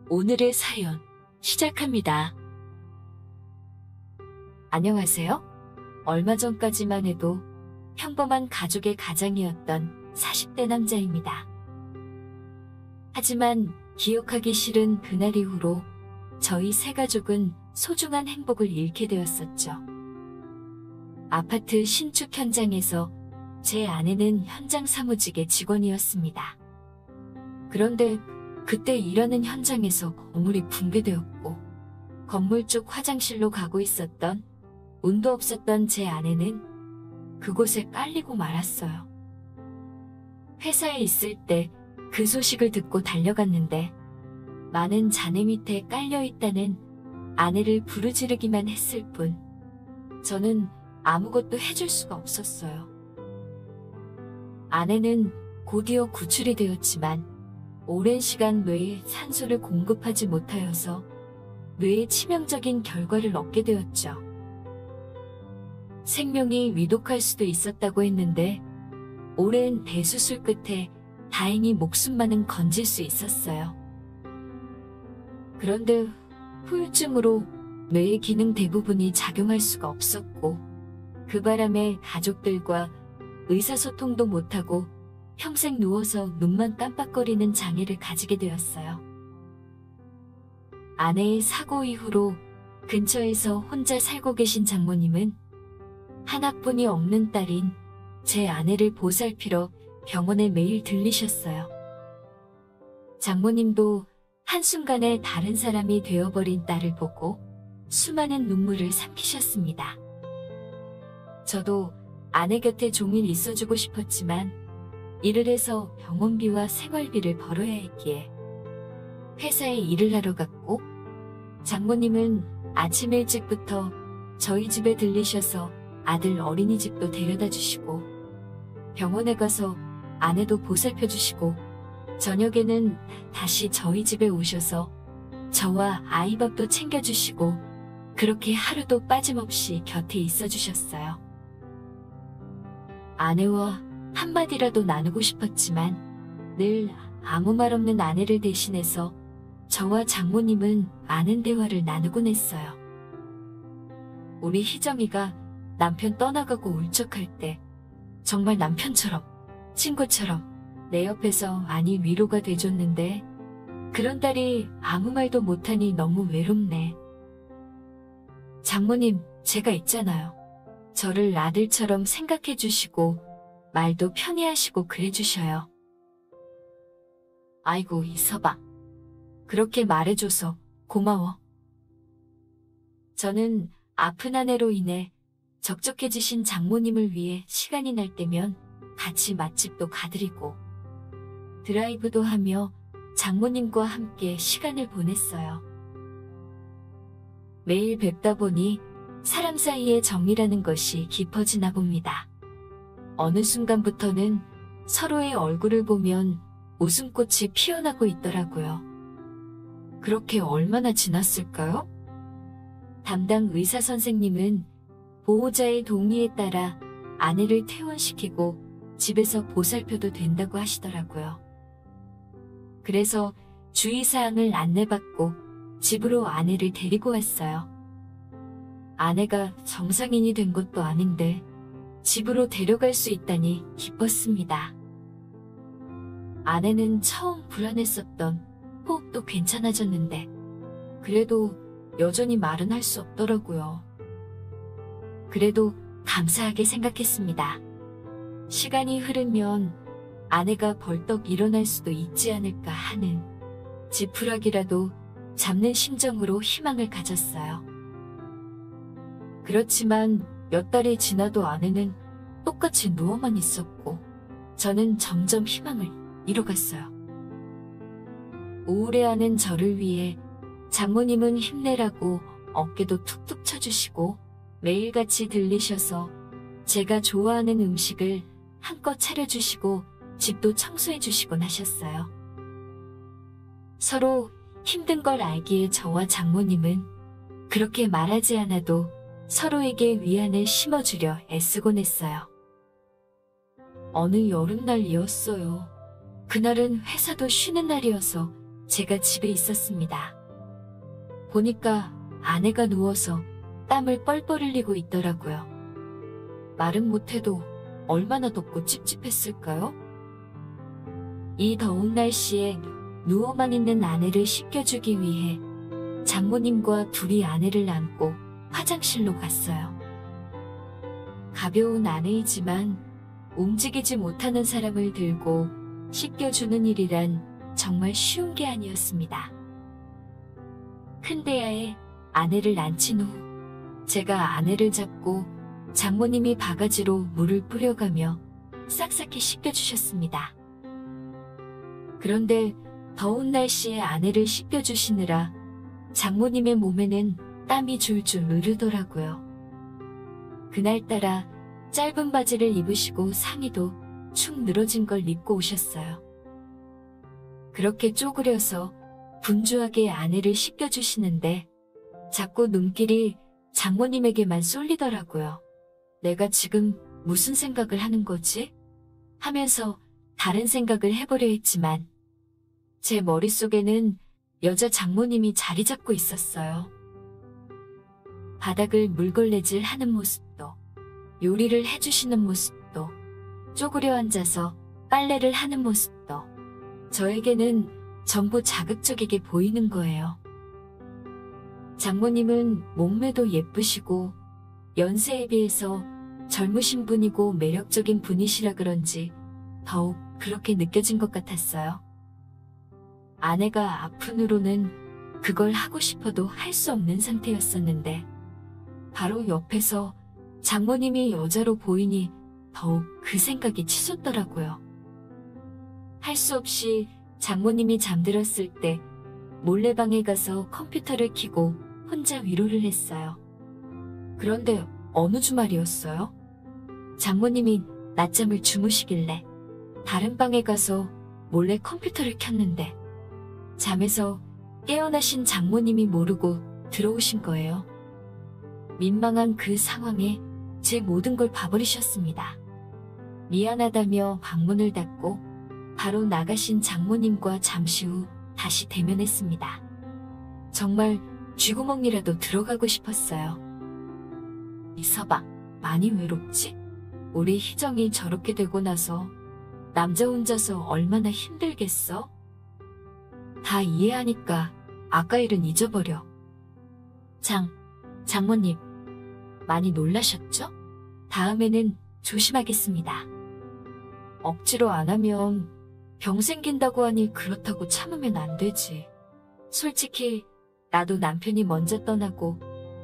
오늘의 사연 시작합니다. 안녕하세요. 얼마 전까지만 해도 평범한 가족의 가장이었던 40대 남자입니다. 하지만 기억하기 싫은 그날 이후로 저희 세 가족은 소중한 행복을 잃게 되었었죠. 아파트 신축 현장에서 제 아내는 현장 사무직의 직원이었습니다. 그런데 그때 일하는 현장에서 건물이 붕괴되었고 건물 쪽 화장실로 가고 있었던 운도 없었던 제 아내는 그곳에 깔리고 말았어요. 회사에 있을 때 그 소식을 듣고 달려갔는데 많은 잔해 밑에 깔려있다는 아내를 부르지르기만 했을 뿐 저는 아무것도 해줄 수가 없었어요. 아내는 곧이어 구출이 되었지만 오랜 시간 뇌에 산소를 공급하지 못하여서 뇌에 치명적인 결과를 얻게 되었죠. 생명이 위독할 수도 있었다고 했는데 오랜 대수술 끝에 다행히 목숨만은 건질 수 있었어요. 그런데 후유증으로 뇌의 기능 대부분이 작용할 수가 없었고 그 바람에 가족들과 의사소통도 못하고 평생 누워서 눈만 깜빡거리는 장애를 가지게 되었어요. 아내의 사고 이후로 근처에서 혼자 살고 계신 장모님은 하나뿐이 없는 딸인 제 아내를 보살피러 병원에 매일 들리셨어요. 장모님도 한순간에 다른 사람이 되어버린 딸을 보고 수많은 눈물을 삼키셨습니다. 저도 아내 곁에 종일 있어주고 싶었지만 일을 해서 병원비와 생활비를 벌어야 했기에 회사에 일을 하러 갔고 장모님은 아침 일찍부터 저희 집에 들리셔서 아들 어린이집도 데려다 주시고 병원에 가서 아내도 보살펴 주시고 저녁에는 다시 저희 집에 오셔서 저와 아이 밥도 챙겨주시고 그렇게 하루도 빠짐없이 곁에 있어 주셨어요. 아내와 한마디라도 나누고 싶었지만 늘 아무 말 없는 아내를 대신해서 저와 장모님은 많은 대화를 나누곤 했어요. 우리 희정이가 남편 떠나가고 울적할 때 정말 남편처럼 친구처럼 내 옆에서 많이 위로가 돼줬는데 그런 딸이 아무 말도 못하니 너무 외롭네. 장모님, 제가 있잖아요. 저를 아들처럼 생각해 주시고 말도 편히 하시고 그래 주셔요. 아이고 이서방, 그렇게 말해줘서 고마워. 저는 아픈 아내로 인해 적적해지신 장모님을 위해 시간이 날 때면 같이 맛집도 가드리고 드라이브도 하며 장모님과 함께 시간을 보냈어요. 매일 뵙다 보니 사람 사이의 정이라는 것이 깊어지나 봅니다. 어느 순간부터는 서로의 얼굴을 보면 웃음꽃이 피어나고 있더라고요. 그렇게 얼마나 지났을까요? 담당 의사 선생님은 보호자의 동의에 따라 아내를 퇴원시키고 집에서 보살펴도 된다고 하시더라고요. 그래서 주의사항을 안내받고 집으로 아내를 데리고 왔어요. 아내가 정상인이 된 것도 아닌데 집으로 데려갈 수 있다니 기뻤습니다. 아내는 처음 불안했었던 호흡도 괜찮아졌는데 그래도 여전히 말은 할 수 없더라고요. 그래도 감사하게 생각했습니다. 시간이 흐르면 아내가 벌떡 일어날 수도 있지 않을까 하는 지푸라기라도 잡는 심정으로 희망을 가졌어요. 그렇지만 몇 달이 지나도 아내는 똑같이 누워만 있었고 저는 점점 희망을 잃어갔어요. 우울해하는 저를 위해 장모님은 힘내라고 어깨도 툭툭 쳐주시고 매일같이 들리셔서 제가 좋아하는 음식을 한껏 차려주시고 집도 청소해주시곤 하셨어요. 서로 힘든 걸 알기에 저와 장모님은 그렇게 말하지 않아도 서로에게 위안을 심어주려 애쓰곤 했어요. 어느 여름날이었어요. 그날은 회사도 쉬는 날이어서 제가 집에 있었습니다. 보니까 아내가 누워서 땀을 뻘뻘 흘리고 있더라고요. 말은 못해도 얼마나 덥고 찝찝했을까요? 이 더운 날씨에 누워만 있는 아내를 씻겨주기 위해 장모님과 둘이 아내를 안고 화장실로 갔어요. 가벼운 아내이지만 움직이지 못하는 사람을 들고 씻겨주는 일이란 정말 쉬운 게 아니었습니다. 큰 대야에 아내를 앉힌 후 제가 아내를 잡고 장모님이 바가지로 물을 뿌려가며 싹싹이 씻겨주셨습니다. 그런데 더운 날씨에 아내를 씻겨주시느라 장모님의 몸에는 땀이 줄줄 흐르더라고요. 그날따라 짧은 바지를 입으시고 상의도 축 늘어진 걸 입고 오셨어요. 그렇게 쪼그려서 분주하게 아내를 씻겨주시는데 자꾸 눈길이 장모님에게만 쏠리더라고요. 내가 지금 무슨 생각을 하는 거지? 하면서 다른 생각을 해보려 했지만 제 머릿속에는 여자 장모님이 자리 잡고 있었어요. 바닥을 물걸레질 하는 모습도, 요리를 해주시는 모습도, 쪼그려 앉아서 빨래를 하는 모습도 저에게는 전부 자극적이게 보이는 거예요. 장모님은 몸매도 예쁘시고 연세에 비해서 젊으신 분이고 매력적인 분이시라 그런지 더욱 그렇게 느껴진 것 같았어요. 아내가 아픈 후로는 그걸 하고 싶어도 할 수 없는 상태였었는데 바로 옆에서 장모님이 여자로 보이니 더욱 그 생각이 치솟더라고요. 할 수 없이 장모님이 잠들었을 때 몰래 방에 가서 컴퓨터를 켜고 혼자 위로를 했어요. 그런데 어느 주말이었어요? 장모님이 낮잠을 주무시길래 다른 방에 가서 몰래 컴퓨터를 켰는데 잠에서 깨어나신 장모님이 모르고 들어오신 거예요. 민망한 그 상황에 제 모든 걸 봐버리셨습니다. 미안하다며 방문을 닫고 바로 나가신 장모님과 잠시 후 다시 대면했습니다. 정말 쥐구멍이라도 들어가고 싶었어요. 이서방, 많이 외롭지? 우리 희정이 저렇게 되고 나서 남자 혼자서 얼마나 힘들겠어? 다 이해하니까 아까 일은 잊어버려. 장모님, 많이 놀라셨죠? 다음에는 조심하겠습니다. 억지로 안 하면 병 생긴다고 하니 그렇다고 참으면 안 되지. 솔직히 나도 남편이 먼저 떠나고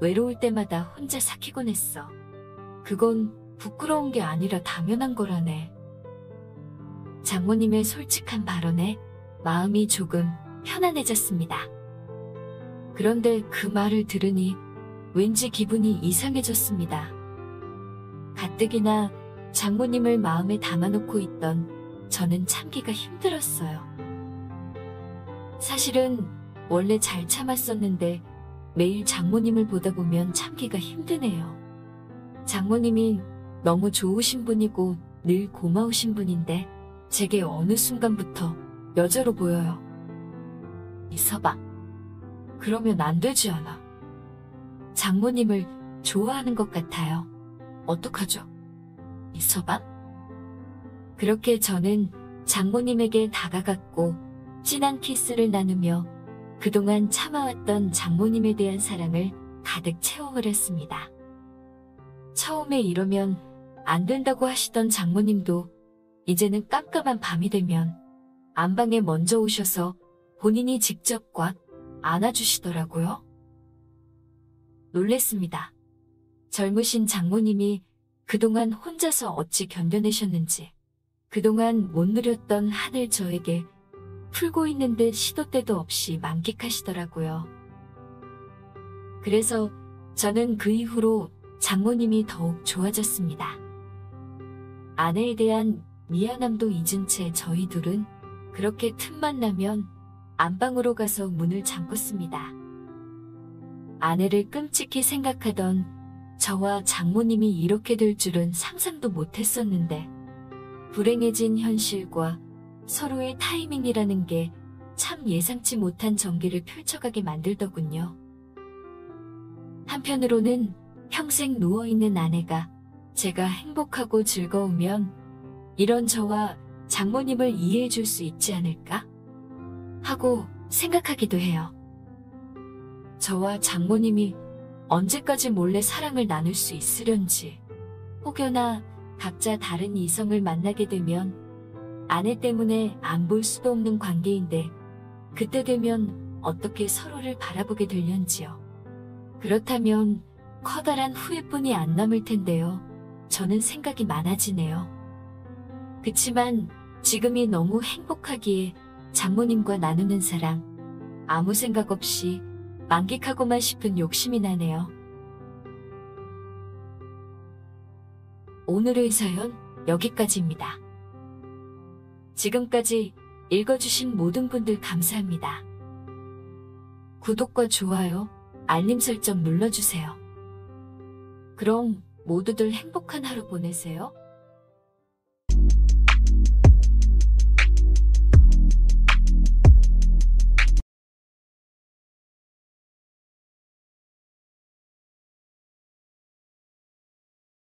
외로울 때마다 혼자 삭히곤 했어. 그건 부끄러운 게 아니라 당연한 거라네. 장모님의 솔직한 발언에 마음이 조금 편안해졌습니다. 그런데 그 말을 들으니 왠지 기분이 이상해졌습니다. 가뜩이나 장모님을 마음에 담아놓고 있던 저는 참기가 힘들었어요. 사실은 원래 잘 참았었는데 매일 장모님을 보다 보면 참기가 힘드네요. 장모님이 너무 좋으신 분이고 늘 고마우신 분인데 제게 어느 순간부터 여자로 보여요. 이서방, 그러면 안 되지 않아. 장모님을 좋아하는 것 같아요. 어떡하죠? 이서방? 그렇게 저는 장모님에게 다가갔고 진한 키스를 나누며 그동안 참아왔던 장모님에 대한 사랑을 가득 채워버렸습니다. 처음에 이러면 안 된다고 하시던 장모님도 이제는 깜깜한 밤이 되면 안방에 먼저 오셔서 본인이 직접 꽉 안아주시더라고요. 놀랬습니다. 젊으신 장모님이 그동안 혼자서 어찌 견뎌내셨는지, 그동안 못 누렸던 한을 저에게 풀고 있는 듯 시도 때도 없이 만끽하시더라고요. 그래서 저는 그 이후로 장모님이 더욱 좋아졌습니다. 아내에 대한 미안함도 잊은 채 저희 둘은 그렇게 틈만 나면 안방으로 가서 문을 잠궜습니다. 아내를 끔찍히 생각하던 저와 장모님이 이렇게 될 줄은 상상도 못했었는데 불행해진 현실과 서로의 타이밍이라는 게 참 예상치 못한 전개를 펼쳐가게 만들더군요. 한편으로는 평생 누워있는 아내가 제가 행복하고 즐거우면 이런 저와 장모님을 이해해 줄 수 있지 않을까? 하고 생각하기도 해요. 저와 장모님이 언제까지 몰래 사랑을 나눌 수 있으련지, 혹여나 각자 다른 이성을 만나게 되면 아내 때문에 안 볼 수도 없는 관계인데 그때 되면 어떻게 서로를 바라보게 될련지요. 그렇다면 커다란 후회뿐이 안 남을 텐데요. 저는 생각이 많아지네요. 그치만 지금이 너무 행복하기에 장모님과 나누는 사랑, 아무 생각 없이 만끽하고만 싶은 욕심이 나네요. 오늘의 사연 여기까지입니다. 지금까지 읽어주신 모든 분들 감사합니다. 구독과 좋아요, 알림 설정 눌러주세요. 그럼 모두들 행복한 하루 보내세요.